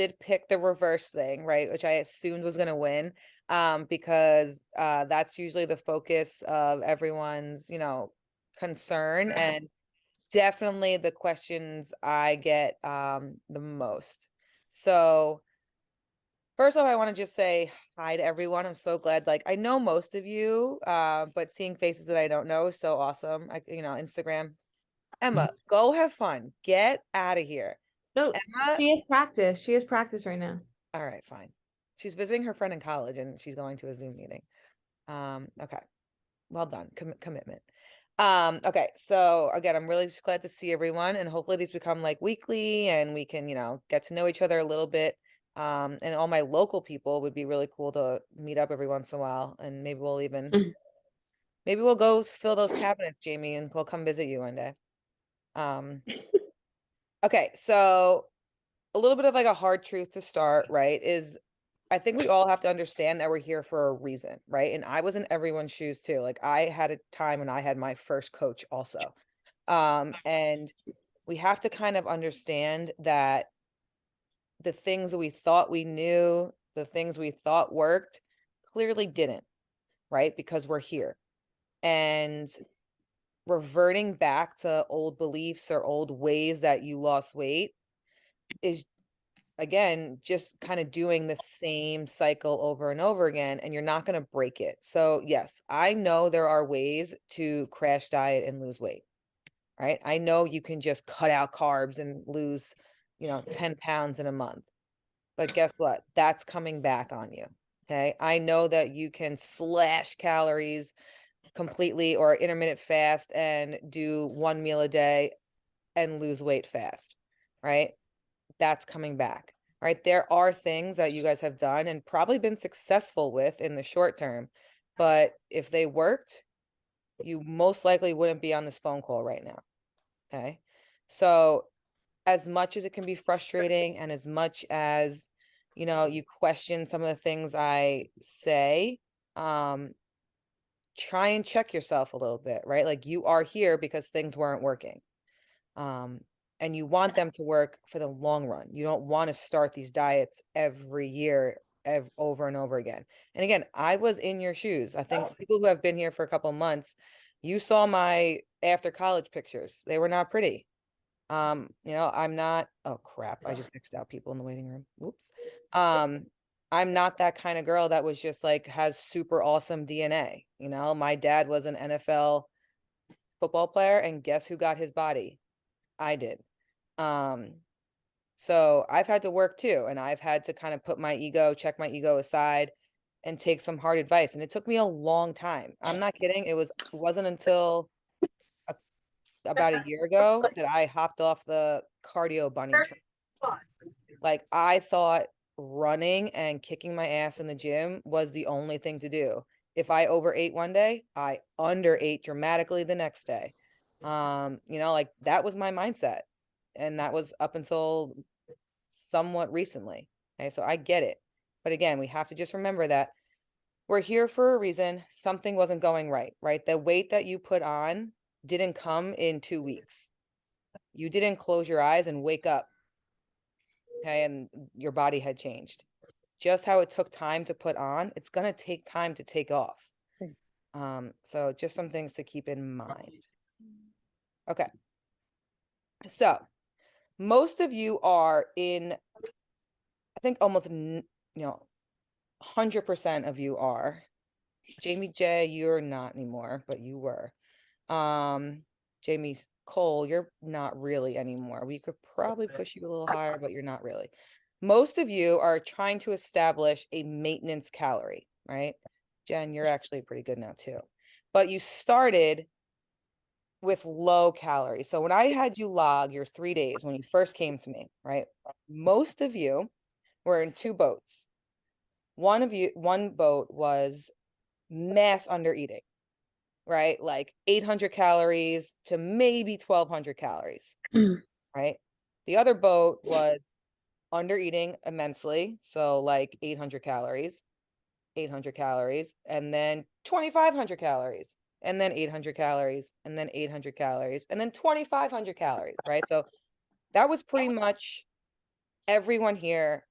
did pick the reverse thing, right? Which I assumed was going to win, because that's usually the focus of everyone's, concern, and definitely the questions I get the most. So first off, I want to just say hi to everyone. I'm so glad. Like, I know most of you, but seeing faces that I don't know is so awesome. Instagram. Emma, go have fun. Get out of here. No, Emma, she has practice. She has practice right now. all right, fine. She's visiting her friend in college and she's going to a Zoom meeting. Okay. Well done. Commitment. Okay. So again, I'm really just glad to see everyone, and hopefully these become like weekly and we can, get to know each other a little bit. And all my local people would be really cool to meet up every once in a while. And maybe we'll go fill those cabinets, Jamie, and we'll come visit you one day. Um, okay. So a little bit of like a hard truth to start, right? Is I think we all have to understand that we're here for a reason, right? And I was in everyone's shoes too. Like I had a time when I had my first coach also. And we have to kind of understand that the things that we thought we knew, the things we thought worked, clearly didn't, right? Because we're here. And reverting back to old beliefs or old ways that you lost weight is, again, just kind of doing the same cycle over and over again, and you're not going to break it. So yes, I know there are ways to crash diet and lose weight, right? I know you can just cut out carbs and lose, 10 pounds in a month. But guess what? That's coming back on you. Okay. I know that you can slash calories completely or intermittent fast and do one meal a day and lose weight fast, right? That's coming back, right? There are things that you guys have done and probably been successful with in the short term, but if they worked, you most likely wouldn't be on this phone call right now. Okay. So, as much as it can be frustrating and as much as, you question some of the things I say, um, try and check yourself a little bit, right? Like you are here because things weren't working. Um, and you want them to work for the long run. You don't want to start these diets every year, over and over again. And again, I was in your shoes. I think people who have been here for a couple months, you saw my after college pictures. They were not pretty. I'm not, oh crap, I just X'd out people in the waiting room. Whoops. Um, I'm not that kind of girl that was just like has super awesome DNA. My dad was an NFL football player, and guess who got his body? I did. Um, so I've had to work too, and I've had to kind of check my ego aside and take some hard advice. And it took me a long time. I'm not kidding. It wasn't until a, about a year ago that I hopped off the cardio bunny train. Like I thought running and kicking my ass in the gym was the only thing to do. If I overate one day, I underate dramatically the next day. Like that was my mindset. And that was up until somewhat recently. Okay, so I get it. But again, we have to just remember that we're here for a reason. Something wasn't going right, right? The weight that you put on didn't come in 2 weeks. You didn't close your eyes and wake up, okay, and your body had changed. Just how it took time to put on, it's going to take time to take off. So just some things to keep in mind. Okay. So most of you are in, I think almost, 100% of you are. Jamie J, you're not anymore, but you were. Jamie Cole, you're not really anymore. We could probably push you a little higher, but you're not really. Most of you are trying to establish a maintenance calorie, right? Jen, you're actually pretty good now too. But you started with low calories. So when I had you log your 3 days when you first came to me, right? Most of you were in two boats. One boat was mass under eating, right? Like 800 calories to maybe 1200 calories, right? The other boat was under eating immensely. So like 800 calories, and then 2500 calories, and then 800 calories, and then 800 calories, and then 2500 calories, right? So that was pretty much everyone here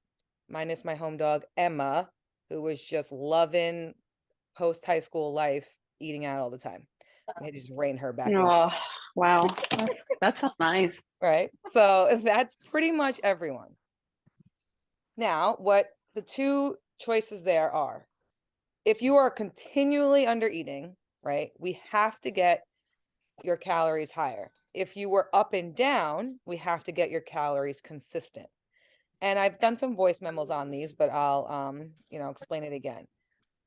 minus my home dog, Emma, who was just loving post high school life, eating out all the time. We had to just rein her back in, Oh, wow. That's so nice. right? So that's pretty much everyone. Now, what the two choices there are, if you are continually under eating, right, we have to get your calories higher. If you were up and down, we have to get your calories consistent. And I've done some voice memos on these, but I'll explain it again.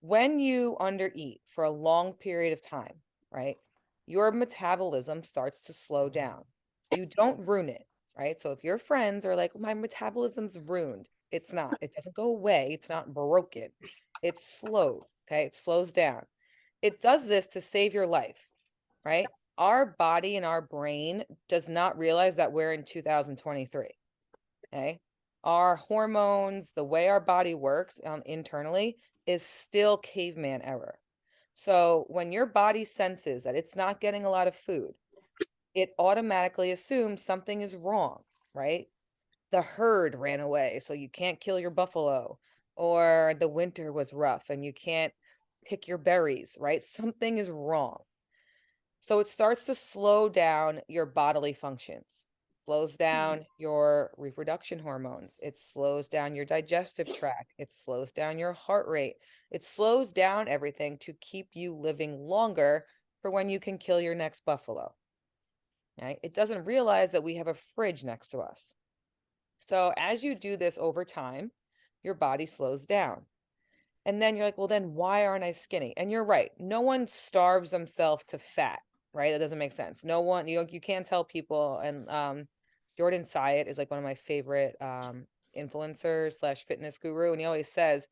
When you undereat for a long period of time, right, your metabolism starts to slow down. You don't ruin it, right? So if your friends are like, my metabolism's ruined, it's not. It doesn't go away. It's not broken. It's slowed. Okay. It slows down. It does this to save your life, right? Our body and our brain does not realize that we're in 2023. Okay. Our hormones, the way our body works internally is still caveman error. So when your body senses that it's not getting a lot of food, it automatically assumes something is wrong, right? The herd ran away, so you can't kill your buffalo, or the winter was rough and you can't pick your berries, right? Something is wrong. So it starts to slow down your bodily functions, slows down your reproduction hormones. It slows down your digestive tract. It slows down your heart rate. It slows down everything to keep you living longer for when you can kill your next buffalo. Right? It doesn't realize that we have a fridge next to us. So as you do this over time, your body slows down. And then you're like, well, then why aren't I skinny? And you're right. No one starves themselves to fat, right? That doesn't make sense. No one, you can't tell people. And Jordan Syatt is like one of my favorite influencers slash fitness guru. And he always says,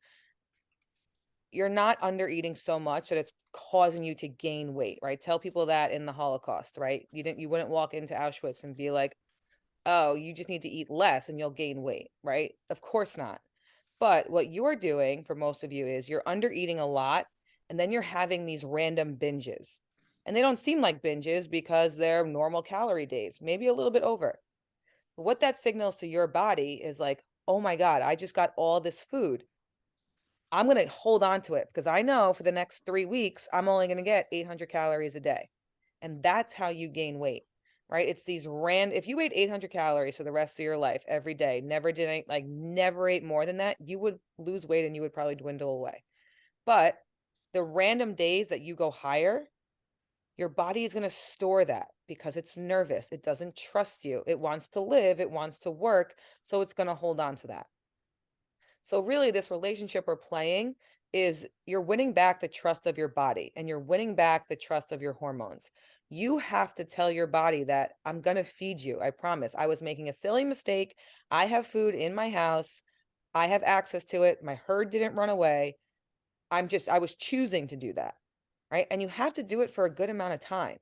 you're not under eating so much that it's causing you to gain weight, right? Tell people that in the Holocaust, right? You wouldn't walk into Auschwitz and be like, oh, you just need to eat less and you'll gain weight, right? Of course not. But what you're doing for most of you is you're under eating a lot and then you're having these random binges. And they don't seem like binges because they're normal calorie days, maybe a little bit over. But what that signals to your body is like, oh my God, I just got all this food. I'm going to hold on to it because I know for the next 3 weeks, I'm only going to get 800 calories a day. And that's how you gain weight, right? It's these if you ate 800 calories for the rest of your life every day, never ate more than that, you would lose weight and you would probably dwindle away. But the random days that you go higher, your body is going to store that because it's nervous. It doesn't trust you. It wants to live. It wants to work. So it's going to hold on to that. So really this relationship we're playing is you're winning back the trust of your body and you're winning back the trust of your hormones. You have to tell your body that I'm going to feed you. I promise. I was making a silly mistake. I have food in my house. I have access to it. My herd didn't run away. I was choosing to do that. Right. And you have to do it for a good amount of time.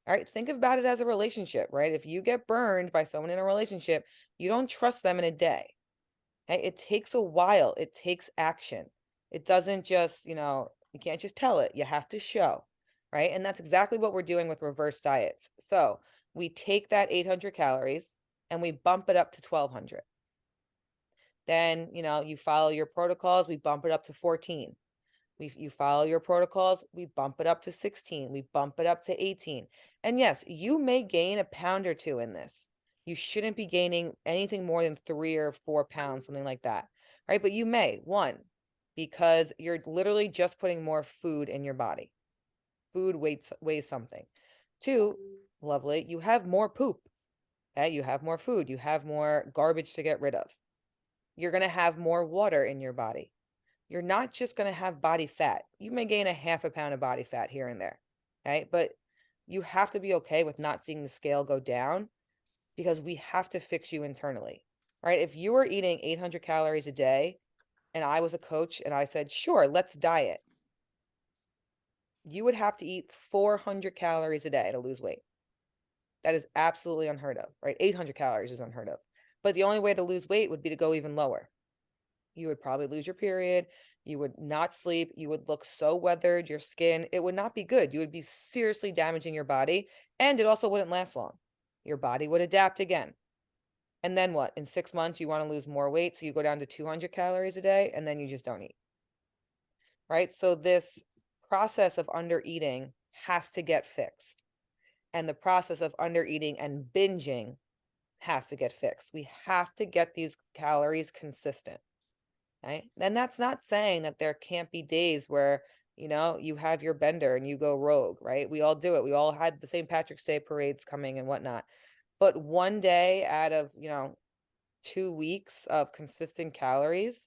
All right. Think about it as a relationship, right? If you get burned by someone in a relationship, you don't trust them in a day. Okay? It takes a while. It takes action. It doesn't just, you can't just tell it. You have to show, right? And that's exactly what we're doing with reverse diets. So we take that 800 calories and we bump it up to 1200. Then, you follow your protocols, we bump it up to 14. You follow your protocols, we bump it up to 16, we bump it up to 18. And yes, you may gain a pound or two in this. You shouldn't be gaining anything more than 3 or 4 pounds, something like that, right? But you may, one, because you're literally just putting more food in your body. Food weighs something. Two, lovely, you have more poop. Okay? You have more food, you have more garbage to get rid of. You're going to have more water in your body. You're not just going to have body fat. You may gain a half a pound of body fat here and there. Okay. But you have to be okay with not seeing the scale go down because we have to fix you internally. Right. If you were eating 800 calories a day and I was a coach and I said, sure, let's diet, you would have to eat 400 calories a day to lose weight. That is absolutely unheard of, right? 800 calories is unheard of. But the only way to lose weight would be to go even lower. You would probably lose your period. You would not sleep. You would look so weathered, your skin, it would not be good. You would be seriously damaging your body. And it also wouldn't last long. Your body would adapt again. And then what? In 6 months, you want to lose more weight. So you go down to 200 calories a day and then you just don't eat. Right. So this process of under eating has to get fixed. And the process of under eating and binging has to get fixed. We have to get these calories consistent. Right. And that's not saying that there can't be days where, you have your bender and you go rogue, right? We all do it. We all had the St. Patrick's Day parades coming and whatnot. But one day out of, 2 weeks of consistent calories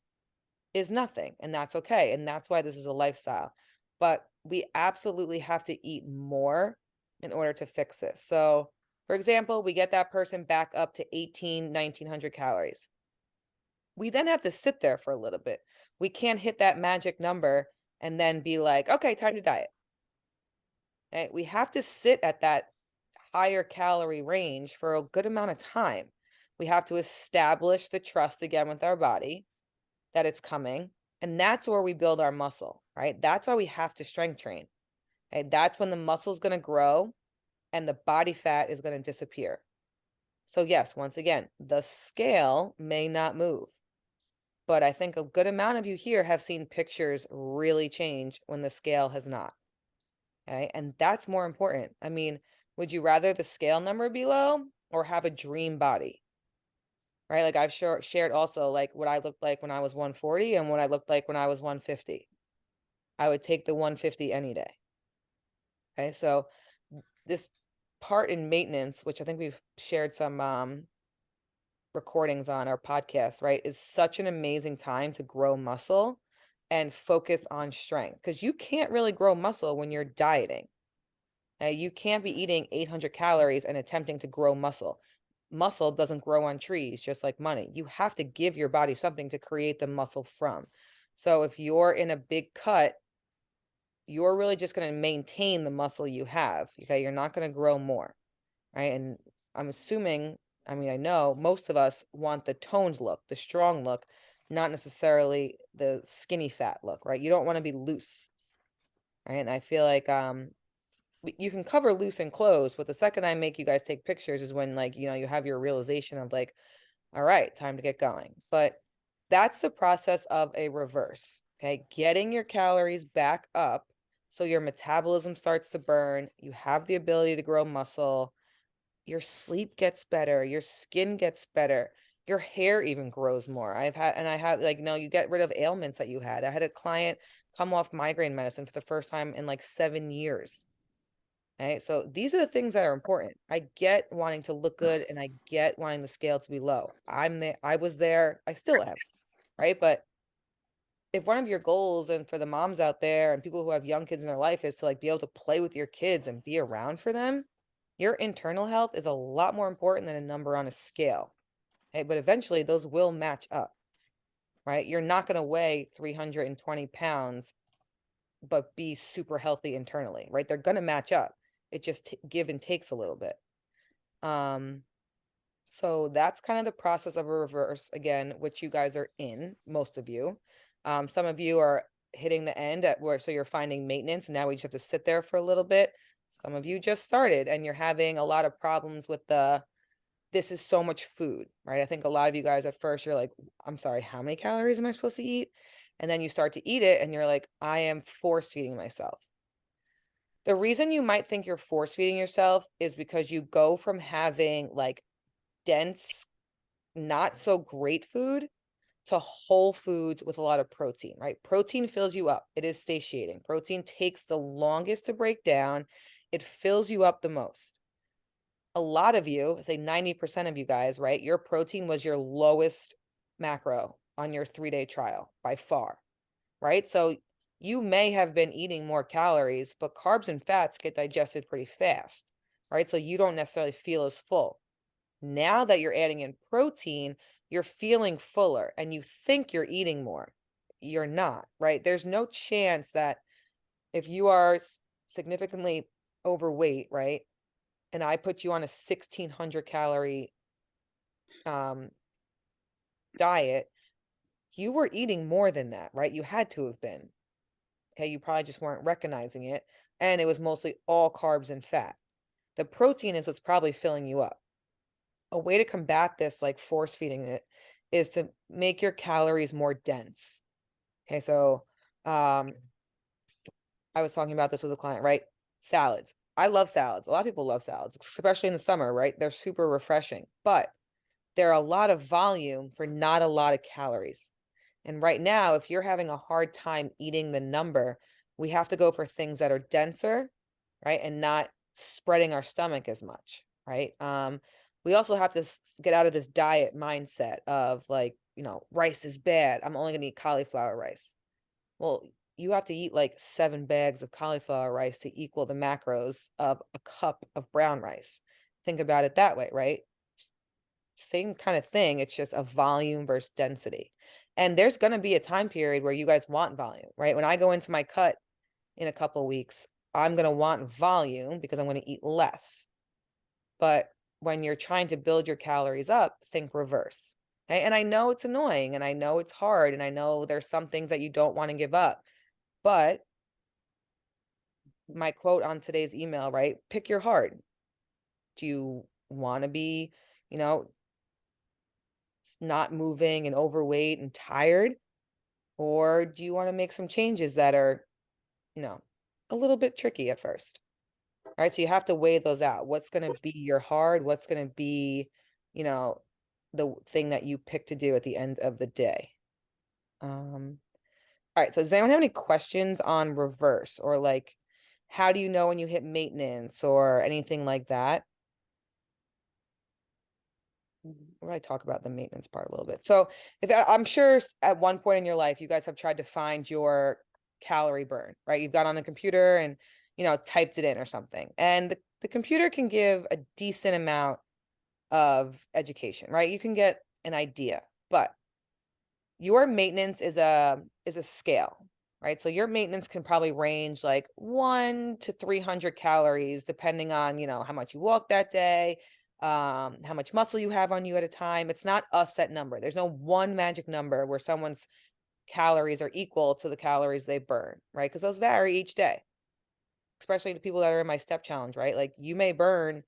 is nothing. And that's okay. And that's why this is a lifestyle. But we absolutely have to eat more in order to fix this. So, for example, we get that person back up to 1900 calories. We then have to sit there for a little bit. We can't hit that magic number and then be like, okay, time to diet. Right? We have to sit at that higher calorie range for a good amount of time. We have to establish the trust again with our body that it's coming. And that's where we build our muscle, right? That's why we have to strength train. Right? That's when the muscle is going to grow and the body fat is going to disappear. So, yes, once again, the scale may not move. But I think a good amount of you here have seen pictures really change when the scale has not. Okay. And that's more important. I mean, would you rather the scale number be low or have a dream body? Right. Like I've shared also like what I looked like when I was 140 and what I looked like when I was 150. I would take the 150 any day. Okay. So this part in maintenance, which I think we've shared some recordings on our podcast, right, is such an amazing time to grow muscle and focus on strength because you can't really grow muscle when you're dieting. You can't be eating 800 calories and attempting to grow muscle. Muscle doesn't grow on trees, just like money. You have to give your body something to create the muscle from. So if you're in a big cut, you're really just going to maintain the muscle you have. Okay. You're not going to grow more. Right. And I'm assuming, I mean, I know most of us want the toned look, the strong look, not necessarily the skinny fat look, right? You don't want to be loose. Right. And I feel like you can cover loose in clothes, but the second I make you guys take pictures is when like, you have your realization of like, all right, time to get going. But that's the process of a reverse. Okay. Getting your calories back up so your metabolism starts to burn. You have the ability to grow muscle. Your sleep gets better, your skin gets better, your hair even grows more. I have like, no, you get rid of ailments that you had. I had a client come off migraine medicine for the first time in like 7 years. Right. So these are the things that are important. I get wanting to look good and I get wanting the scale to be low. I'm there, I was there, I still am. Right. But if one of your goals and for the moms out there and people who have young kids in their life is to like be able to play with your kids and be around for them, your internal health is a lot more important than a number on a scale. Okay? But eventually those will match up, right? You're not going to weigh 320 pounds, but be super healthy internally, right? They're going to match up. It just give and takes a little bit. So that's kind of the process of a reverse again, which you guys are in, most of you. Some of you are hitting the end at where, so you're finding maintenance and now we just have to sit there for a little bit. Some of you just started and you're having a lot of problems with this is so much food, right? I think a lot of you guys at first, you're like, I'm sorry, how many calories am I supposed to eat? And then you start to eat it and you're like, I am force feeding myself. The reason you might think you're force feeding yourself is because you go from having like dense, not so great food to whole foods with a lot of protein, right? Protein fills you up. It is satiating. Protein takes the longest to break down. It fills you up the most. A lot of you, say 90% of you guys, right? Your protein was your lowest macro on your 3-day trial by far, right? So you may have been eating more calories, but carbs and fats get digested pretty fast, right? So you don't necessarily feel as full. Now that you're adding in protein, you're feeling fuller and you think you're eating more. You're not, right? There's no chance that if you are significantly overweight, right? And I put you on a 1600 calorie diet, you were eating more than that, right? You had to have been. Okay, you probably just weren't recognizing it. And it was mostly all carbs and fat. The protein is what's probably filling you up. a way to combat this, like force feeding it, is to make your calories more dense. Okay, so I was talking about this with a client, right? Salads. I love salads. A lot of people love salads, especially in the summer, right? They're super refreshing, but they're a lot of volume for not a lot of calories. And right now, if you're having a hard time eating the number, we have to go for things that are denser, right? And not spreading our stomach as much, right? We also have to get out of this diet mindset of like, rice is bad. I'm only going to eat cauliflower rice. Well, you have to eat like 7 bags of cauliflower rice to equal the macros of a cup of brown rice. Think about it that way, right? Same kind of thing. It's just a volume versus density. And there's going to be a time period where you guys want volume, right? When I go into my cut in a couple weeks, I'm going to want volume because I'm going to eat less. But when you're trying to build your calories up, think reverse. Okay? And I know it's annoying and I know it's hard and I know there's some things that you don't want to give up. But my quote on today's email, right? Pick your heart. Do you want to be, you know, not moving and overweight and tired? Or do you want to make some changes that are, you know, a little bit tricky at first? All right. So you have to weigh those out. What's going to be your hard? What's going to be, you know, the thing that you pick to do at the end of the day? All right. So does anyone have any questions on reverse or like, how do you know when you hit maintenance or anything like that? We'll probably talk about the maintenance part a little bit. So if I'm sure at one point in your life, you guys have tried to find your calorie burn, right? You've got on a computer and, typed it in or something. And the computer can give a decent amount of education, right? You can get an idea, but your maintenance is a scale, right? So your maintenance can probably range like 1 to 300 calories, depending on, how much you walk that day, how much muscle you have on you at a time. It's not a set number. There's no one magic number where someone's calories are equal to the calories they burn, right? Because those vary each day, especially the people that are in my step challenge, right? Like you may burn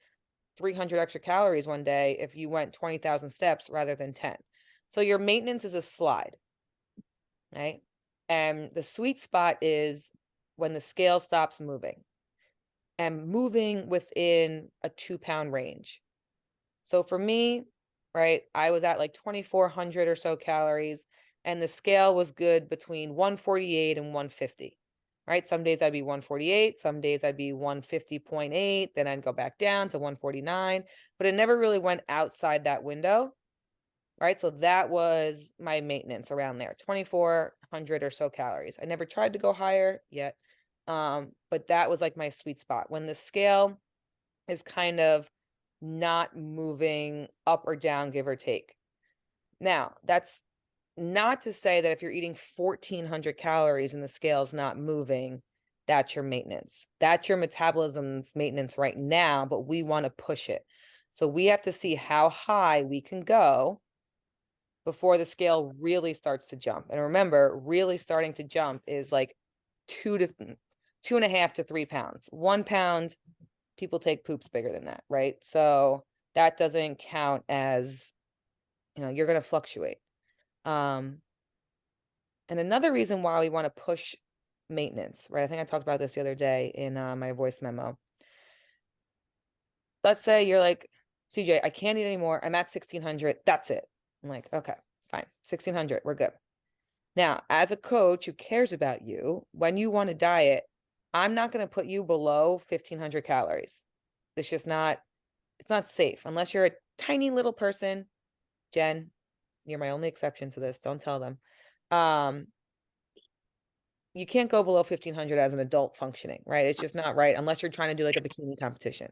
300 extra calories one day if you went 20,000 steps rather than 10. So your maintenance is a slide, right? And the sweet spot is when the scale stops moving and moving within a 2-pound range. So for me, right, I was at like 2,400 or so calories, and the scale was good between 148 and 150. Right. Some days I'd be 148, some days I'd be 150.8, then I'd go back down to 149, but it never really went outside that window. Right. So that was my maintenance around there, 2,400 or so calories. I never tried to go higher yet. But that was like my sweet spot when the scale is kind of not moving up or down, give or take. Now, that's not to say that if you're eating 1,400 calories and the scale's not moving, that's your maintenance. That's your metabolism's maintenance right now, but we want to push it. So we have to see how high we can go before the scale really starts to jump. And remember, really starting to jump is like 2.5 to 3 pounds. 1 pound, people take poops bigger than that, right? So that doesn't count as, you're going to fluctuate. And another reason why we want to push maintenance, right? I think I talked about this the other day in my voice memo. Let's say you're like, CJ, I can't eat anymore. I'm at 1,600. That's it. I'm like, okay, fine. 1,600. We're good. Now, as a coach who cares about you, when you want to diet, I'm not going to put you below 1,500 calories. It's just it's not safe unless you're a tiny little person. Jen, you're my only exception to this. Don't tell them. You can't go below 1,500 as an adult functioning, right? It's just not right unless you're trying to do like a bikini competition.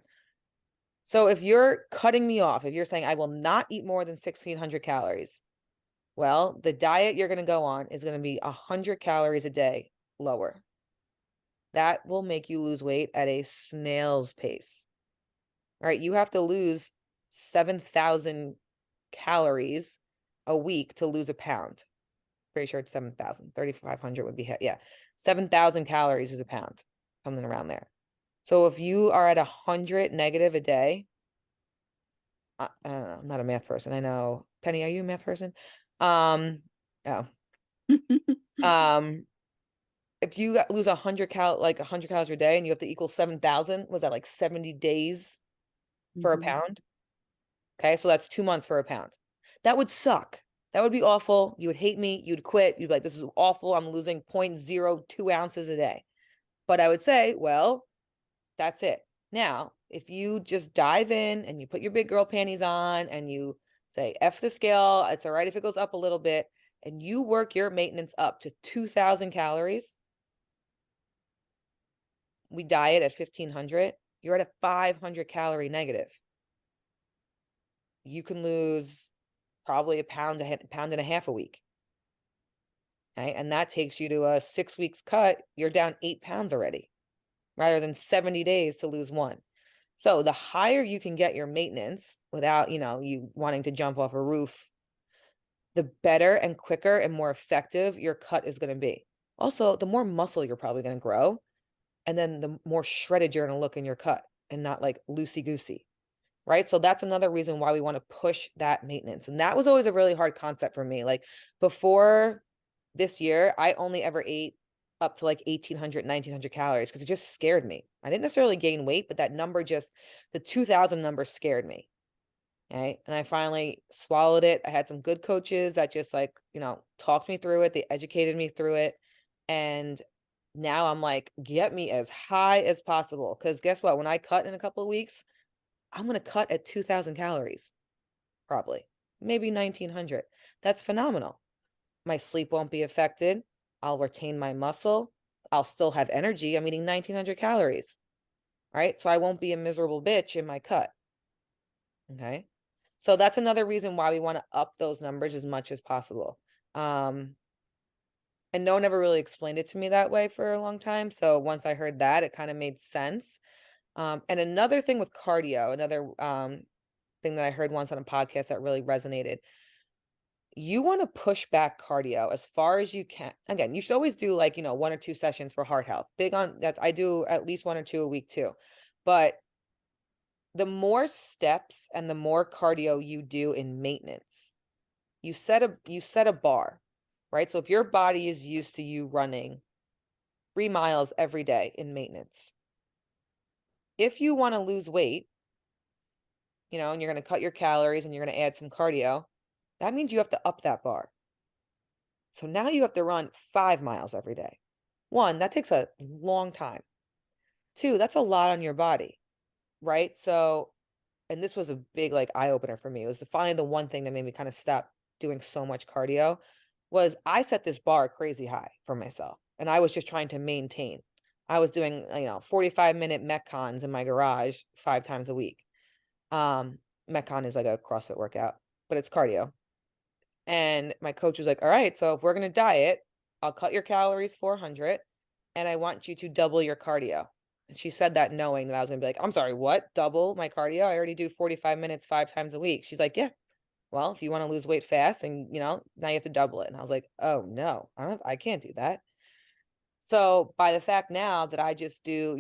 So if you're cutting me off, if you're saying I will not eat more than 1,600 calories, well, the diet you're going to go on is going to be 100 calories a day lower. That will make you lose weight at a snail's pace. Right? You have to lose 7,000 calories a week to lose a pound. Pretty sure it's 7,000. 3,500 would be, yeah. 7,000 calories is a pound, something around there. So if you are at 100 negative a day, I don't know, I'm not a math person. I know, Penny, are you a math person? Oh, um, if you lose 100 calories a day and you have to equal 7,000, was that like 70 days for a Mhm. pound? Okay, so that's 2 months for a pound. That would suck. That would be awful. You would hate me. You'd quit. You'd be like, this is awful. I'm losing 0.02 ounces a day. But I would say, well, that's it. Now, if you just dive in and you put your big girl panties on and you say, F the scale, it's all right if it goes up a little bit, and you work your maintenance up to 2,000 calories, we diet at 1,500, you're at a 500 calorie negative. You can lose probably a pound, pound and a half a week. Okay? And that takes you to a 6 weeks cut. You're down 8 pounds already, rather than 70 days to lose one. So the higher you can get your maintenance without, you wanting to jump off a roof, the better and quicker and more effective your cut is going to be. Also, the more muscle you're probably going to grow, and then the more shredded you're going to look in your cut and not like loosey goosey. Right. So that's another reason why we want to push that maintenance. And that was always a really hard concept for me. Like before this year, I only ever ate up to like 1,800, 1,900 calories because it just scared me. I didn't necessarily gain weight, but that number the 2,000 number scared me. Okay. And I finally swallowed it. I had some good coaches that just like, talked me through it. They educated me through it. And now I'm like, get me as high as possible. Because guess what? When I cut in a couple of weeks, I'm going to cut at 2,000 calories, probably, maybe 1,900. That's phenomenal. My sleep won't be affected. I'll retain my muscle. I'll still have energy. I'm eating 1,900 calories, right? So I won't be a miserable bitch in my cut. Okay. So that's another reason why we want to up those numbers as much as possible. And no one ever really explained it to me that way for a long time. So once I heard that, it kind of made sense. And another thing with cardio, another thing that I heard once on a podcast that really resonated. You want to push back cardio as far as you can. Again, you should always do like, 1 or 2 sessions for heart health. Big on that. I do at least 1 or 2 a week too. But the more steps and the more cardio you do in maintenance, you set a bar, right? So if your body is used to you running 3 miles every day in maintenance, if you want to lose weight, and you're going to cut your calories and you're going to add some cardio, that means you have to up that bar. So now you have to run 5 miles every day. One, that takes a long time. Two, that's a lot on your body, right? So, and this was a big like eye opener for me. It was finally the one thing that made me kind of stop doing so much cardio was I set this bar crazy high for myself. And I was just trying to maintain. I was doing, 45-minute Metcons in my garage 5 times a week. Metcon is like a CrossFit workout, but it's cardio. And my coach was like, all right, so if we're going to diet, I'll cut your calories 400 and I want you to double your cardio. And she said that knowing that I was going to be like, I'm sorry, what? Double my cardio? I already do 45 minutes 5 times a week. She's like, yeah, well, if you want to lose weight fast and, now you have to double it. And I was like, oh no, I can't do that. So by the fact now that I just do,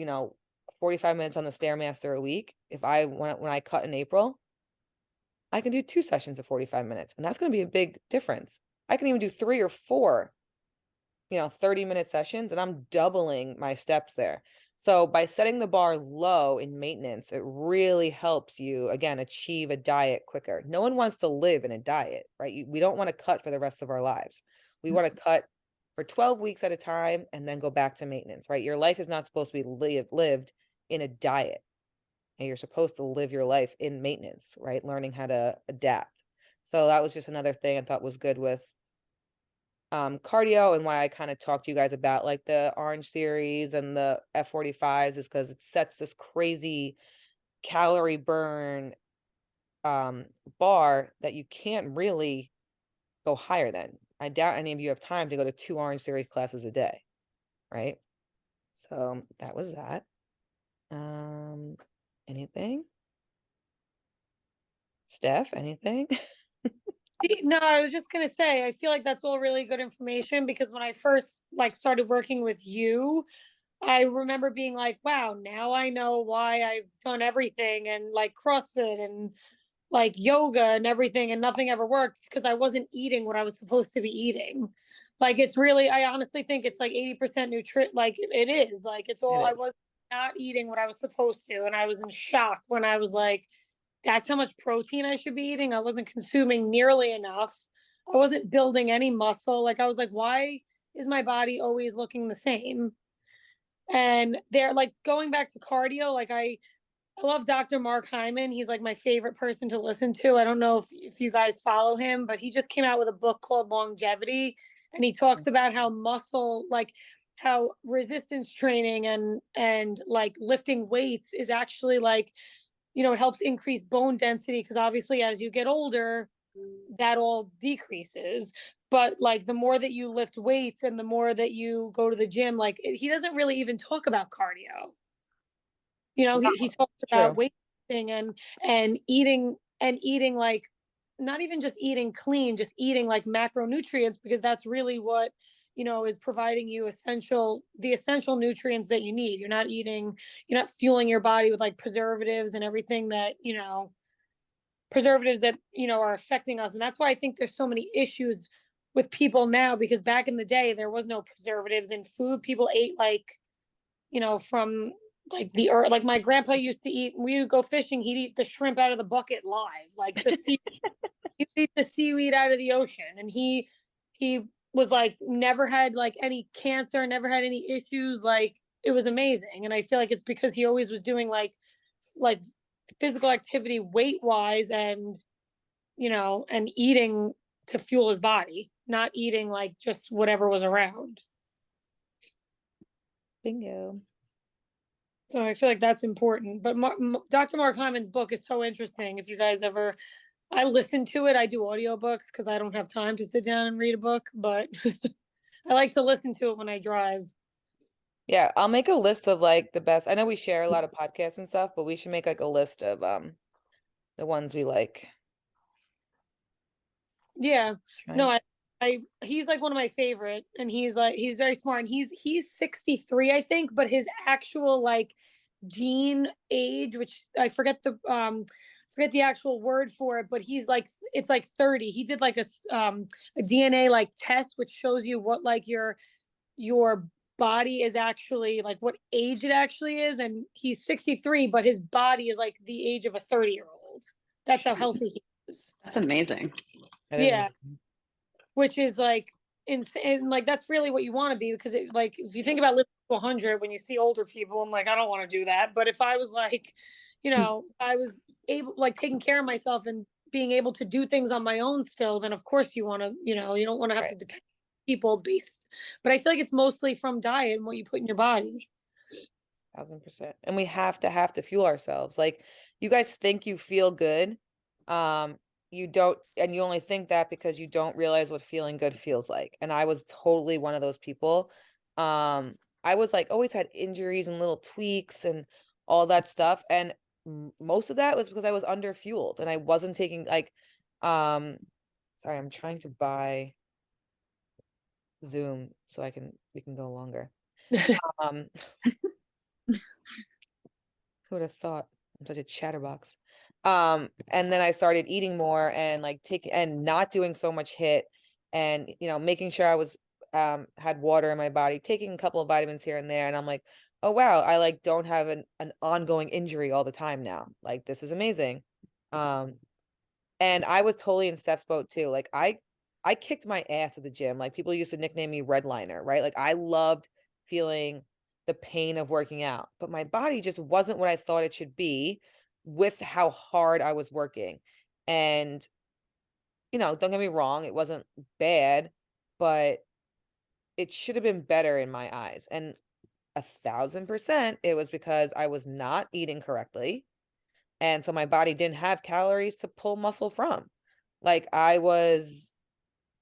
45 minutes on the Stairmaster a week, when I cut in April, I can do 2 sessions of 45 minutes, and that's going to be a big difference. I can even do 3 or 4, 30-minute sessions, and I'm doubling my steps there. So by setting the bar low in maintenance, it really helps you, again, achieve a diet quicker. No one wants to live in a diet, right? We don't want to cut for the rest of our lives. We want to cut for 12 weeks at a time and then go back to maintenance, right? Your life is not supposed to be lived in a diet. And you're supposed to live your life in maintenance, right? Learning how to adapt. So that was just another thing I thought was good with cardio, and why I kind of talked to you guys about like the Orange Series and the F45s is because it sets this crazy calorie burn bar that you can't really go higher than. I doubt any of you have time to go to 2 Orange Series classes a day, right? So that was that. Anything? Steph, anything? No, I was just gonna say, I feel like that's all really good information because when I first like started working with you, I remember being like, wow, now I know why I've done everything and like CrossFit and like yoga and everything, and nothing ever worked because I wasn't eating what I was supposed to be eating. Like it's really, I honestly think it's like 80% like it is. Like it's all It I is. was not eating what I was supposed to. And I was in shock when I was like, that's how much protein I should be eating. I wasn't consuming nearly enough. I wasn't building any muscle. Like I was like, why is my body always looking the same? And they're like going back to cardio, like I love Dr. Mark Hyman. He's like my favorite person to listen to. I don't know if you guys follow him, but he just came out with a book called Longevity. And he talks about how muscle, like how resistance training and like lifting weights is actually like, it helps increase bone density because obviously as you get older, that all decreases. But like the more that you lift weights and the more that you go to the gym, like he doesn't really even talk about cardio. He talks about True. weightlifting and eating like not even just eating clean, just eating like macronutrients because that's really what is providing you the essential nutrients that you need. You're not fueling your body with like preservatives and everything that preservatives that are affecting us. And that's why I think there's so many issues with people now, because back in the day there was no preservatives in food. People ate like from like the earth. Like my grandpa used to eat, we would go fishing, he'd eat the shrimp out of the bucket live, like he'd eat the seaweed out of the ocean. And he was like never had like any cancer, never had any issues. Like it was amazing. And I feel like it's because he always was doing like physical activity weight wise and eating to fuel his body, not eating like just whatever was around. Bingo. So I feel like that's important. But Dr. Mark Hyman's book is so interesting. If you guys ever, I listen to it. I do audiobooks because I don't have time to sit down and read a book, but I like to listen to it when I drive. Yeah, I'll make a list of like the best. I know we share a lot of podcasts and stuff, but we should make like a list of the ones we like. Yeah. Trying No, to he's like one of my favorite, and he's very smart, and he's 63, I think, but his actual like gene age, which I forget the actual word for it, but it's like 30. He did like a DNA like test which shows you what like your body is actually like what age it actually is, and he's 63 but his body is like the age of a 30-year-old. That's how healthy he is. That's amazing. that is Yeah, amazing. which is like insane. Like that's really what you want to be, because like if you think about living to 100, when you see older people, I'm like, I don't want to do that. But if I was like, I was able like taking care of myself and being able to do things on my own still, then of course you want to, you don't want to have Right. to depend on people based. But I feel like it's mostly from diet and what you put in your body. 1000%. And we have to fuel ourselves. Like you guys think you feel good. Um, you don't, and you only think that because you don't realize what feeling good feels like. And I was totally one of those people. I was like always had injuries and little tweaks and all that stuff. And most of that was because I was under fueled and I wasn't taking like sorry, I'm trying to buy Zoom so we can go longer. Um Who would have thought? I'm such a chatterbox. And then I started eating more and like taking and not doing so much hit and making sure I was had water in my body, taking a couple of vitamins here and there. And I'm like, oh wow, I like don't have an ongoing injury all the time now. Like this is amazing. Um, and I was totally in Steph's boat too. Like I kicked my ass at the gym. Like people used to nickname me redliner, right? Like I loved feeling the pain of working out, but my body just wasn't what I thought it should be with how hard I was working. And don't get me wrong, it wasn't bad, but it should have been better in my eyes. And 1000% it was because I was not eating correctly. And so my body didn't have calories to pull muscle from. Like I was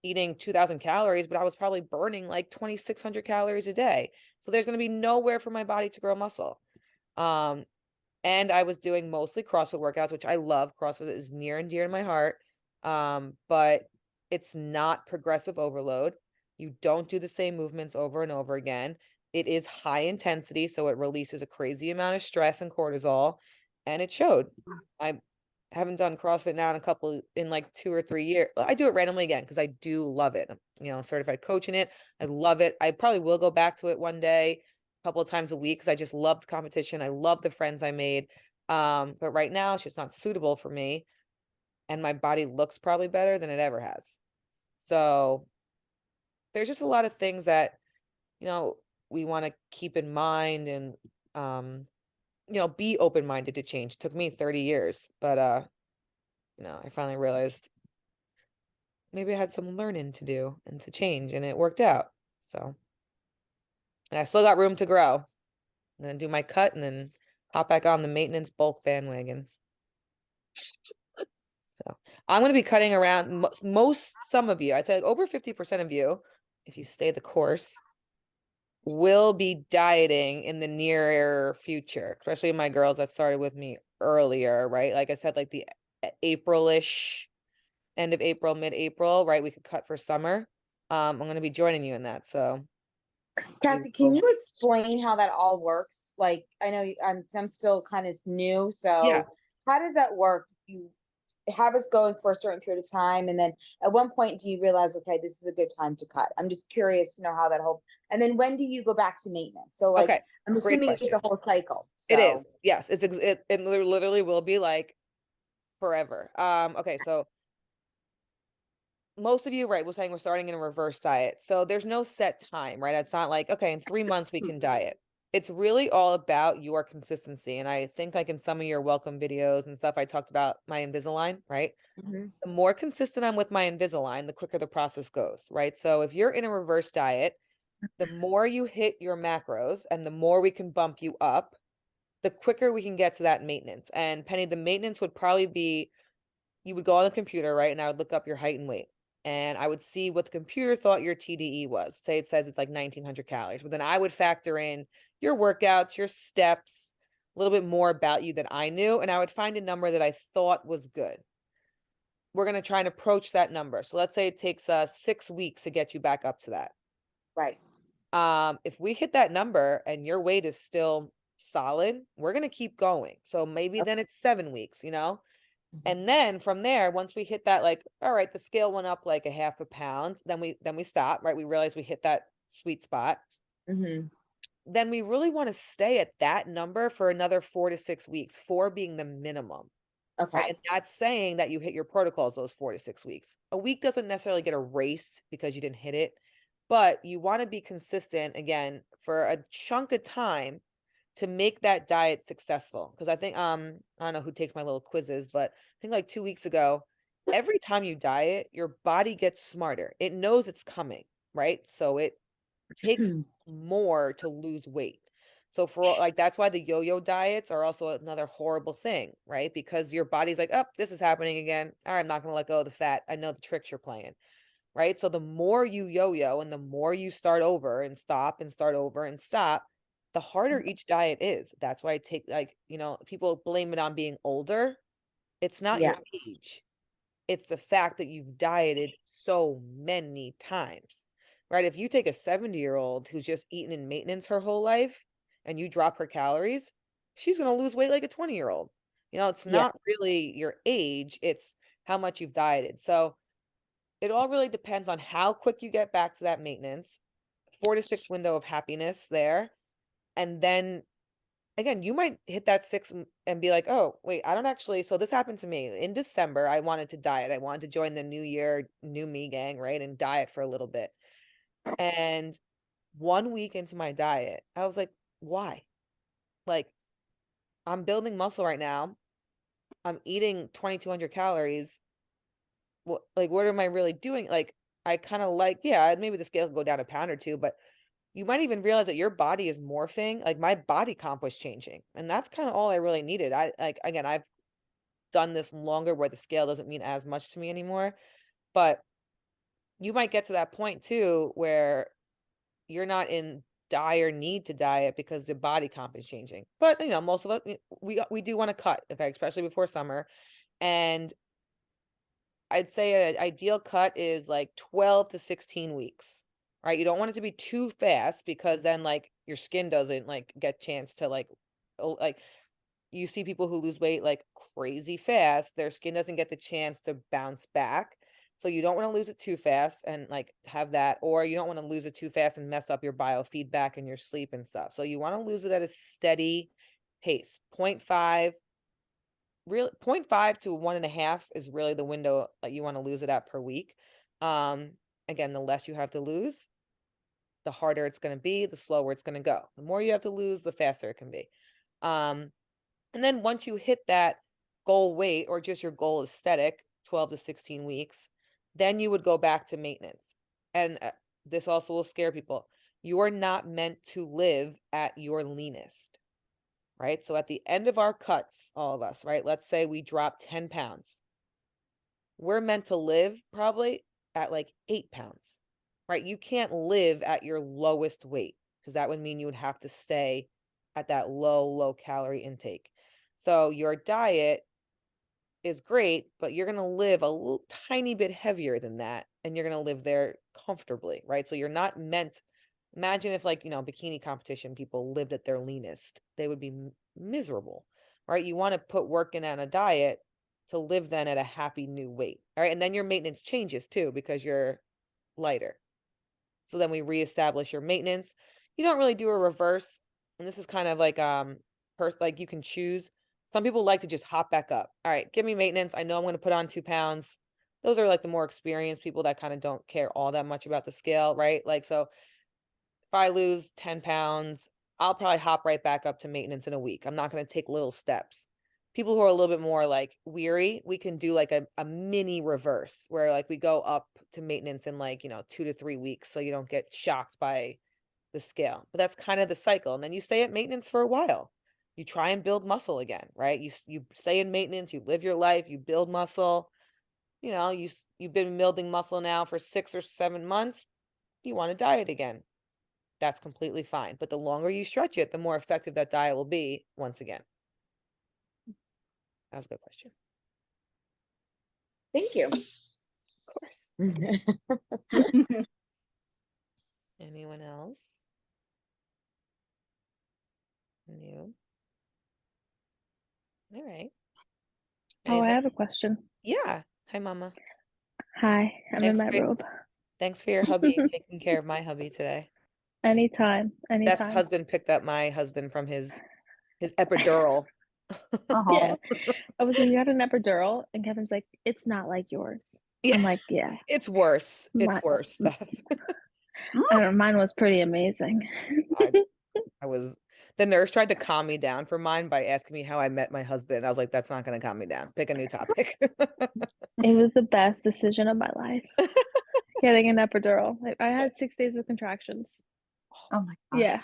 eating 2000 calories, but I was probably burning like 2600 calories a day. So there's going to be nowhere for my body to grow muscle. Um, and I was doing mostly CrossFit workouts, which I love. CrossFit is near and dear to my heart. But it's not progressive overload. You don't do the same movements over and over again. It is high intensity, so it releases a crazy amount of stress and cortisol, and it showed. haven't done CrossFit now in like 2 or 3 years. Well, I do it randomly again because I do love it. I'm, certified coach in it. I love it. I probably will go back to it one day, a couple of times a week because I just love the competition. I love the friends I made. But right now it's just not suitable for me, and my body looks probably better than it ever has. So there's just a lot of things that, we want to keep in mind and, be open-minded to change. It took me 30 years, but, I finally realized maybe I had some learning to do and to change, and it worked out. So, and I still got room to grow. I'm going to do my cut and then hop back on the maintenance bulk bandwagon. So I'm going to be cutting around some of you, I'd say like over 50% of you, if you stay the course, will be dieting in the near future, especially my girls that started with me earlier, right? Like I said, like the April-ish, end of April, mid-April, right? We could cut for summer. I'm going to be joining you in that. So Cassie, can you explain how that all works? Like, I know I'm still kind of new, Yeah. so how does that work? You have us going for a certain period of time, and then at one point, do you realize, okay, this is a good time to cut? I'm just curious to know how that whole. And then when do you go back to maintenance? So, like, Okay, I'm great assuming it's question. a whole cycle. It is. So, Yes, it literally will be like forever. Okay, so most of you, right, was saying we're starting in a reverse diet. So there's no set time, right? It's not like, okay, in 3 months we can diet. It's really all about your consistency. And I think like in some of your welcome videos and stuff, I talked about my Invisalign, right? Mhm. The more consistent I'm with my Invisalign, the quicker the process goes, right? So if you're in a reverse diet, the more you hit your macros and the more we can bump you up, the quicker we can get to that maintenance. And Penny, the maintenance would probably be, you would go on the computer, right? And I would look up your height and weight. And I would see what the computer thought your TDE was. Say it says it's like 1900 calories. But then I would factor in your workouts, your steps, a little bit more about you than I knew. And I would find a number that I thought was good. We're going to try and approach that number. So let's say it takes 6 weeks to get you back up to that. right. If we hit that number and your weight is still solid, we're going to keep going. So maybe then it's 7 weeks, And then from there, once we hit that, like, all right, the scale went up like a half a pound, then we stop, right? We realize we hit that sweet spot. Mm-hmm. Then we really want to stay at that number for another 4 to 6 weeks, 4 being the minimum. Okay. Right? And that's saying that you hit your protocols those 4 to 6 weeks. A week doesn't necessarily get erased because you didn't hit it, but you want to be consistent again for a chunk of time to make that diet successful. Because I think I don't know who takes my little quizzes, but I think like 2 weeks ago, every time you diet, your body gets smarter. It knows it's coming, right? So it takes more to lose weight. So like that's why the yo-yo diets are also another horrible thing, right? Because your body's like, oh, this is happening again. All right, I'm not going to let go of the fat. I know the tricks you're playing, right? So the more you yo-yo and the more you start over and stop and start over and stop, the harder each diet is. That's why I take people blame it on being older. It's not your Yeah. age. It's the fact that you've dieted so many times, right? If you take a 70-year-old who's just eaten in maintenance her whole life and you drop her calories, she's going to lose weight like a 20-year-old. It's Yeah. not really your age, it's how much you've dieted. So it all really depends on how quick you get back to that maintenance, 4 to 6 window of happiness there. And then again, you might hit that 6 and be like, oh, wait, I don't actually. So this happened to me in December. I wanted to diet. I wanted to join the New Year, New Me gang, right? And diet for a little bit. And 1 week into my diet, I was like, why? Like, I'm building muscle right now. I'm eating 2,200 calories. What am I really doing? Like, I kind of yeah, maybe the scale could go down a pound or two, but you might even realize that your body is morphing. Like my body comp was changing. And that's kind of all I really needed. Again, I've done this longer where the scale doesn't mean as much to me anymore. But you might get to that point too, where you're not in dire need to diet because the body comp is changing. But most of us, we do want to cut, okay, especially before summer. And I'd say an ideal cut is like 12 to 16 weeks, right? You don't want it to be too fast because then like your skin doesn't like get chance to like you see people who lose weight like crazy fast, their skin doesn't get the chance to bounce back. So you don't want to lose it too fast and like have that, or you don't want to lose it too fast and mess up your biofeedback and your sleep and stuff. So you want to lose it at a steady pace. 0.5, really 0.5 to 1.5 is really the window that you want to lose it at per week. Again, the less you have to lose, the harder it's going to be, the slower it's going to go. The more you have to lose, the faster it can be. And then once you hit that goal weight or just your goal aesthetic, 12 to 16 weeks, then you would go back to maintenance. And this also will scare people. You are not meant to live at your leanest, right? So at the end of our cuts, all of us, right? Let's say we drop 10 pounds. We're meant to live probably at like 8 pounds, right? You can't live at your lowest weight because that would mean you would have to stay at that low calorie intake. So your diet is great, but you're going to live a little tiny bit heavier than that, and you're going to live there comfortably, right? So you're not meant, imagine if like, bikini competition people lived at their leanest, they would be miserable, right? You want to put work in on a diet to live then at a happy new weight, all right? And then your maintenance changes too because you're lighter. So then we reestablish your maintenance. You don't really do a reverse, and this is kind of like like you can choose. Some people like to just hop back up. All right, give me maintenance. I know I'm going to put on 2 pounds. Those are like the more experienced people that kind of don't care all that much about the scale, right? Like, so if I lose 10 pounds, I'll probably hop right back up to maintenance in a week. I'm not going to take little steps. People who are a little bit more like weary, we can do like a mini reverse where like we go up to maintenance in like, 2 to 3 weeks so you don't get shocked by the scale. But that's kind of the cycle. And then you stay at maintenance for a while. You try and build muscle again, right? You stay in maintenance, you live your life, you build muscle. You've been building muscle now for 6 or 7 months. You want to diet again. That's completely fine. But the longer you stretch it, the more effective that diet will be once again. That was a good question. Thank you. Of course. Anyone else? New? All right. Oh, I Anything? have a question. Yeah. Hi, Mama. Hi, I'm in Thanks my for robe. thanks for your hubby taking care of my hubby today. Anytime, Steph's anytime. husband picked up my husband from his epidural. Yeah. Oh, I was like, you got an epidural? And Kevin's like, it's not like yours. Yeah, I'm like, yeah, it's worse. It's my, worse, Steph. I don't know, mine was pretty amazing. I the nurse tried to calm me down for mine by asking me how I met my husband. I was like, that's not going to calm me down. Pick a new topic. It was the best decision of my life, getting an epidural. Like, I had 6 days of contractions. oh my God. Yeah,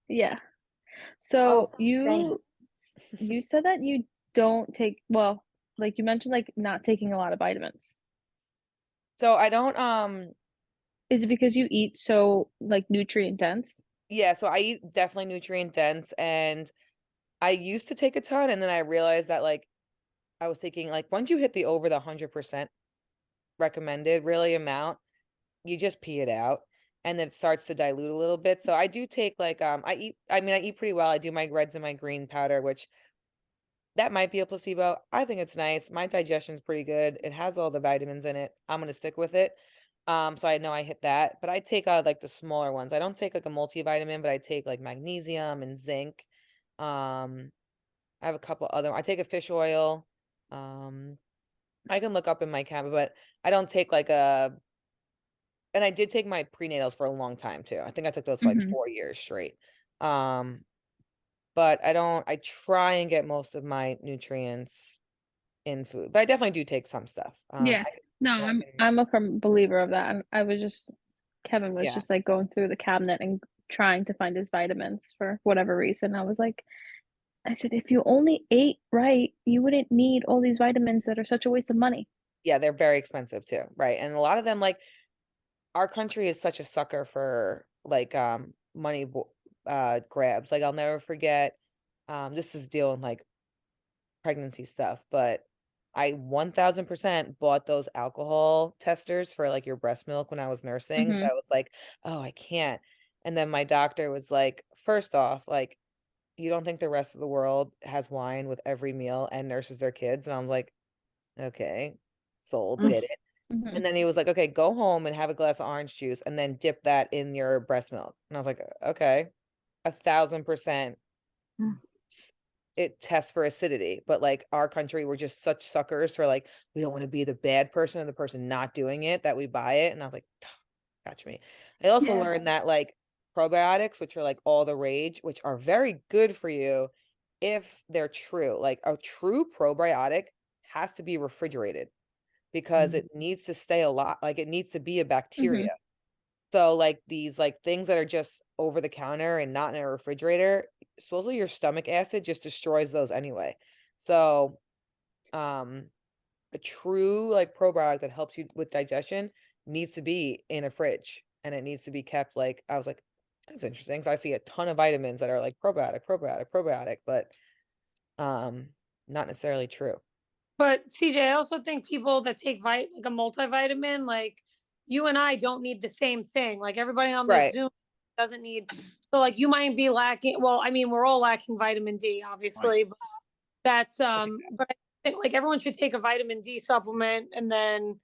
yeah. So Oh, you said that you don't take, well, like you mentioned, like not taking a lot of vitamins. So I don't Is it because you eat so like nutrient dense? yeah, so I eat definitely nutrient dense, and I used to take a ton, and then I realized that like I was taking like once you hit the over the 100% recommended really amount, you just pee it out and then it starts to dilute a little bit. So I do take like I eat pretty well. I do my reds and my green powder, which that might be a placebo. I think it's nice. My digestion's pretty good. It has all the vitamins in it. I'm gonna stick with it. So I know I hit that, but I take like the smaller ones. I don't take like a multivitamin, but I take like magnesium and zinc. Um, I have a couple other. I take a fish oil. Um, I can look up in my cabinet, but I don't take like and I did take my prenatals for a long time too. I think I took those for like Mhm. 4 years straight. Um, but I try and get most of my nutrients in food, but I definitely do take some stuff. Yeah. No, I I'm can, I'm a firm believer of that. And I was just Kevin was yeah, just like going through the cabinet and trying to find his vitamins for whatever reason. I was like, I said, if you only ate right, you wouldn't need all these vitamins that are such a waste of money. yeah, they're very expensive too, right? And a lot of them, like our country is such a sucker for like money grabs. Like I'll never forget, this is dealing like pregnancy stuff, but I 1000% bought those alcohol testers for like your breast milk when I was nursing. So Mhm. I was like, oh, I can't. And then my doctor was like, first off, like you don't think the rest of the world has wine with every meal and nurses their kids? And I was like, okay, sold, Mm. get it. Mhm. And then he was like, okay, go home and have a glass of orange juice and then dip that in your breast milk. And I was like, okay, 1,000%. Mm. It tests for acidity, but like our country, we're just such suckers for like, we don't want to be the bad person or the person not doing it that we buy it. And I was like, catch me. I also Yeah. learned that like probiotics, which are like all the rage, which are very good for you if they're true. Like a true probiotic has to be refrigerated because Mm. it needs to stay alive. Like it needs to be a Mhm. bacteria. So like these like things that are just over the counter and not in a refrigerator, supposedly your stomach acid just destroys those anyway. So um a true like probiotic that helps you with digestion needs to be in a fridge and it needs to be kept like I was like, that's interesting. So I see a ton of vitamins that are like probiotic, but um not necessarily true. But CJ, I also think people that take like a multivitamin, like you and I don't need the same thing. Like everybody on this Right. Zoom doesn't need. So like you might be lacking. Well, I mean, we're all lacking vitamin D, obviously. But that's But I think like everyone should take a vitamin D supplement, and then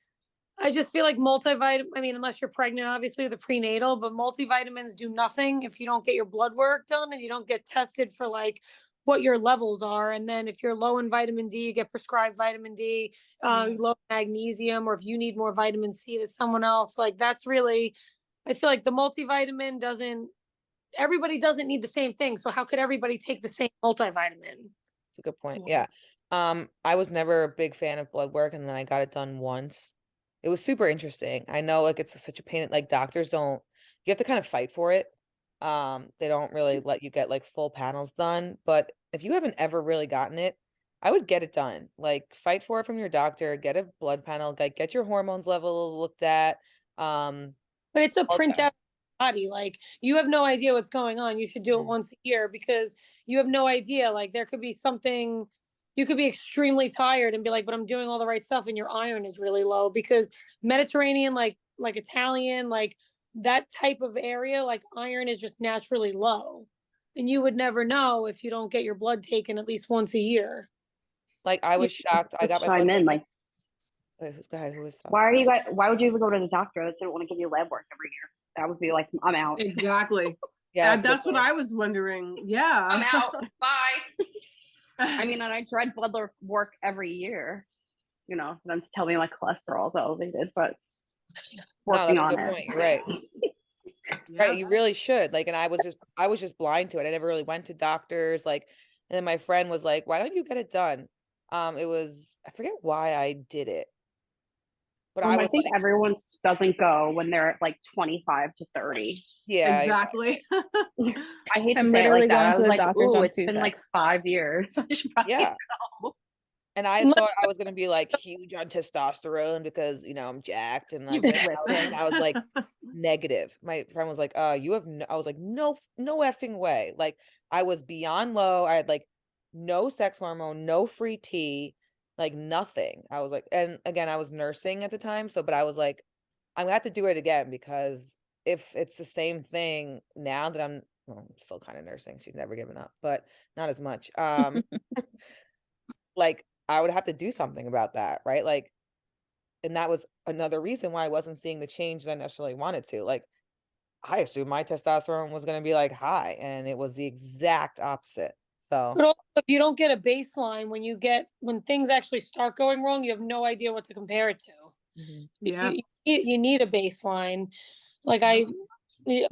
I just feel like multivitamin. I mean, unless you're pregnant, obviously the prenatal, but multivitamins do nothing if you don't get your blood work done and you don't get tested for like what your levels are. And then if you're low in vitamin D, you get prescribed vitamin D, low in magnesium, or if you need more vitamin C, that's someone else. Like that's really, I feel like the multivitamin doesn't. Everybody doesn't need the same thing. So how could everybody take the same multivitamin? It's a good point. Yeah. I was never a big fan of blood work and then I got it done once. It was super interesting. I know like it's such a pain, like doctors don't, you have to kind of fight for it. They don't really let you get like full panels done, but if you haven't ever really gotten it, I would get it done. Like fight for it from your doctor, get a blood panel, like get your hormones levels looked at. Um, But it's a all that. printout body. Like you have no idea what's going on. You should do it Mhm. once a year because you have no idea. Like there could be something you could be extremely tired and be like, but I'm doing all the right stuff and your iron is really low because Mediterranean, like Italian, like that type of area, like iron is just naturally low. And you would never know if you don't get your blood taken at least once a year. Like I You- was shocked. I got Let's my blood chime in. taken. Like, Wait, who's go ahead? Who was talking? why are you guys? Why would you even go to the doctor that didn't want to give you lab work every year? That would be like, I'm out. Exactly. Yeah, And that's what point. I was wondering. I'm Yeah. out. Bye. I mean, and I dread blood work every year. You know, them to tell me my cholesterol is elevated, but No, working that's a on good it. point. You're right. Yeah. Right, you really should. Like, and I was just blind to it. I never really went to doctors. Like, and then my friend was like, "Why don't you get it done?" It was I forget why I did it, but I I was think like, everyone doesn't go when they're like 25 to 30. "Yeah, you're right." Exactly. I hate to I'm say it like literally that. going I to was the like, doctor's ooh, on it's been Tuesday. like 5 years. I should probably Yeah. go. And I thought I was gonna be like huge on testosterone because I'm jacked and You like listen. and I was like negative. My friend was like, you have no, I was like, no effing way. Like I was beyond low. I had like no sex hormone, no free tea, like nothing. I was like, and again, I was nursing at the time. So, but I was like, I'm gonna have to do it again because if it's the same thing now that I'm still kind of nursing. She's never given up, but not as much. Like I would have to do something about that, right? Like, and that was another reason why I wasn't seeing the change that I necessarily wanted to. Like, I assumed my testosterone was going to be like high, and it was the exact opposite. So, But also, if you don't get a baseline when things actually start going wrong, you have no idea what to compare it to. mhm. Yeah. You need a baseline. Like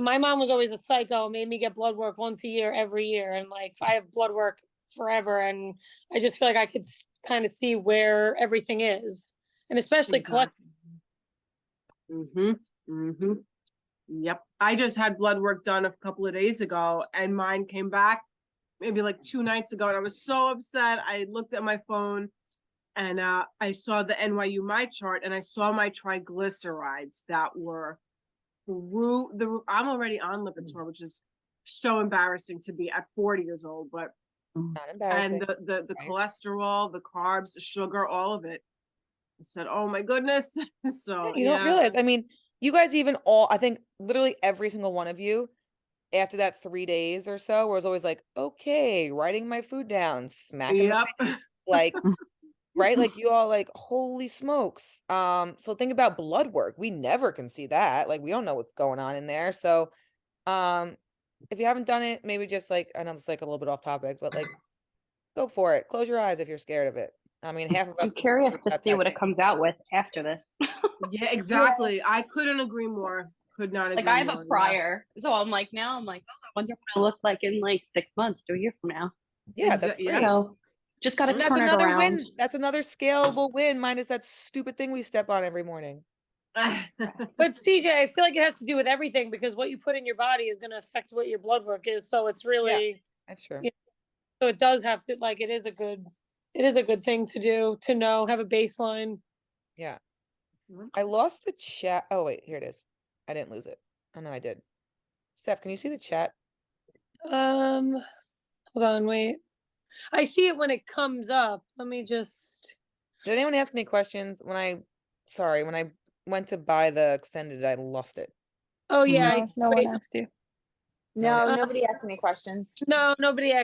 my mom was always a psycho, made me get blood work once a year, every year, and like I have blood work forever, and I just feel like I could kind of see where everything is, and especially collect. Exactly. Mm-hmm. Yep. I just had blood work done a couple of days ago and mine came back maybe like 2 nights ago and I was so upset. I looked at my phone and I saw the NYU My chart and I saw my triglycerides that were through the I'm already on Lipitor, which is so embarrassing to be at 40 years old, but Not and embarrassing. the Right. cholesterol, the carbs, the sugar, all of it. I said, "Oh my goodness." So, You don't yeah. realize. I mean, you guys even all, I think literally every single one of you after that 3 days or so, where it's always like, okay, writing my food down, smack in the Yep. face, like, right? Like you all like, holy smokes. So think about blood work. We never can see that. Like we don't know what's going on in there. So, um, if you haven't done it, maybe just like, I know it's like a little bit off topic, but like, go for it. Close your eyes if you're scared of it. I mean, half of I'm us are curious scared to about see that what it too. comes out with after this. Yeah, exactly. I couldn't agree more. Could not agree Like I have more. a prior, so I'm like now I'm like, oh, I wonder what I look like in like 6 months to a year from now. Yeah, that's Yeah. great. So just got to And that's turn it another around. win. That's another scalable win, minus that stupid thing we step on every morning. But CJ, I feel like it has to do with everything because what you put in your body is going to affect what your blood work is. So it's really, That's true. Yeah. So it does have to, like, it is a good thing to do, to know, have a baseline. Yeah. I lost the chat. Oh, wait, here it is. I didn't lose it. Oh, no, I did. Steph, can you see the chat? Hold on, wait. I see it when it comes up. Let me just. Did anyone ask any questions when I went to buy the extended, I lost it. Oh yeah, No one wait. asked you. No, Okay. nobody asked any questions. No, nobody